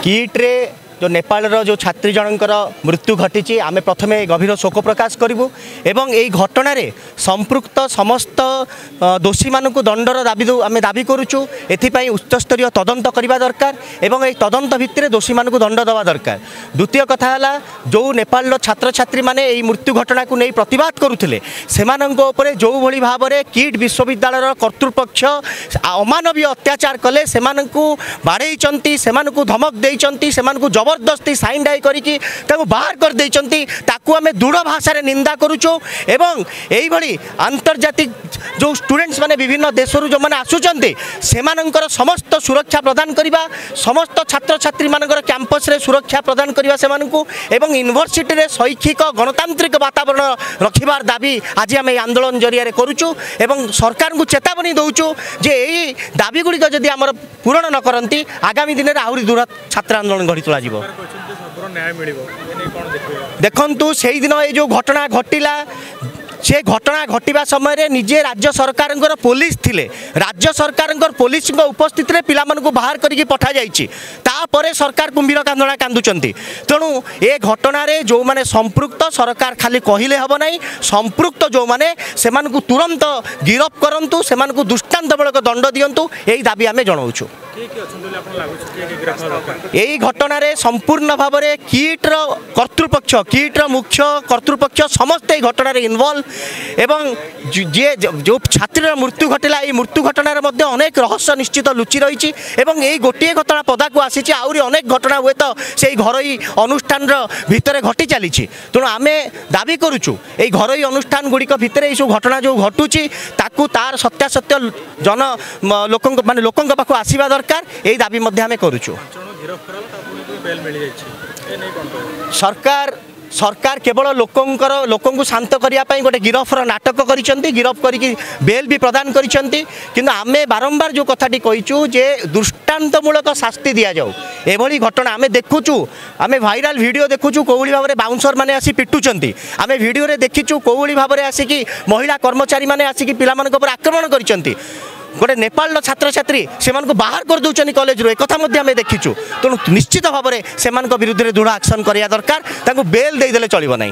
किट्रे जो नेपाल जो छात्री जनकर मृत्यु घटी आमे प्रथमे गभीर शोक प्रकाश करूँ एवं यही घटना संपृक्त समस्त दोषी मानक दंडर दाबी आम दाबी करुचु एथिपाई उच्चस्तरीय तदंत करने दरकार एवं यही तदंत भित्तिरे दोषी मानक दंड देवा दरकार। द्वितीय कथा है जो नेपाल छात्र छात्री माने यही मृत्यु घटना को नहीं प्रतिवाद करुले से जो भली भाव में किट विश्वविद्यालय कर्तृपक्ष अमानवीय अत्याचार कले से बाड़े से धमक देती से जबरदस्ती साइन डाई करके बाहर कर देइचंती ताकू आमे दृढ़ भाषा निंदा करुचो एवं यही भली अंतर्जातिक जो स्टूडेंट्स माने विभिन्न देशरू जो माने आसुचंती सेमानंकर समस्त सुरक्षा प्रदान करिबा समस्त छात्र छात्री मानकर कैंपस रे सुरक्षा प्रदान करिबा सेमानकू एवं यूनिवर्सिटी रे शैक्षिक गणतांत्रिक वातावरण रखिबार दाबी आज आमे आंदोलन जरिया रे करूचु एवं सरकार को चेतावनी दउचु जे एही दाबी गुड़िक जदि आमर पूरण न करंती आगामी दिन रे आहुरी दृढ़ छात्र आंदोलन गढ़ी तोला जिवो। देखंतु से दिन ये जो घटना घटिला से घटना घटवा समय निजे राज्य सरकार पुलिस थिले राज्य सरकार पुलिस उपस्थित रे पिला मानकु बाहर करके पठा जाइछि तापरे सरकार कुंभीर कांदणा कांदुचंती। तेणु ए घटना रे जो माने संपृक्त सरकार खाली कहिले हबो नाही संपृक्त जो माने सेमानकु तुरंत गिरफ करंतु सेमानकु दृष्टांतमूलक दंड दियंतु एही दाबी आमे जणाउछु। यही घटना रे संपूर्ण भाव में किट्र कर्तृपक्ष किट्र मुख्य कर्तृपक्ष समस्त घटना इनवल्व एवं जे जो छात्री मृत्यु घटला ये मृत्यु घटना मध्य अनेक रहस्य निश्चित लुचि रही यही गोटे घटना पदा को आसी आहरी अनेक घटना हुए तो से घरोई अनुष्ठान भितर घटी चली। तेणु आम दाबी करुचु ये घरोई अनुष्ठान गुड़िक भितर ये सब घटना जो घटुची ताकू तार सत्यासत्य जन लोक माने लोकों पाखु आसवा दरकार यही दाबी मध्य आम करुचु। सरकार केवल लोक शांत करने गोटे गिरफ्र नाटक करिसेंती गिरफ करके बेल भी प्रदान करिसेंती किंतु आमे बारंबार जो कथाटी कहीचु जे दृष्टांतमूलक शास्ति दि जाऊ एभली घटना आमे देखुचु आमे वायरल वीडियो देखुचु कोवली भाव में बाउंसर माने आसी पिटुचंती आमे वीडियो रे देखिचु कोवली भाव में आसिकी महिला कर्मचारी माने आसिकी पिला मानक ऊपर आक्रमण करिसेंती गोटे नेपाल छात्र छात्री से बाहर कर दूसरी कॉलेज रू एक देखीचु। तेणु निश्चित भाव में से विरुद्ध दृढ़ एक्शन करने दरकार बेल देदेले चलिबो नहीं।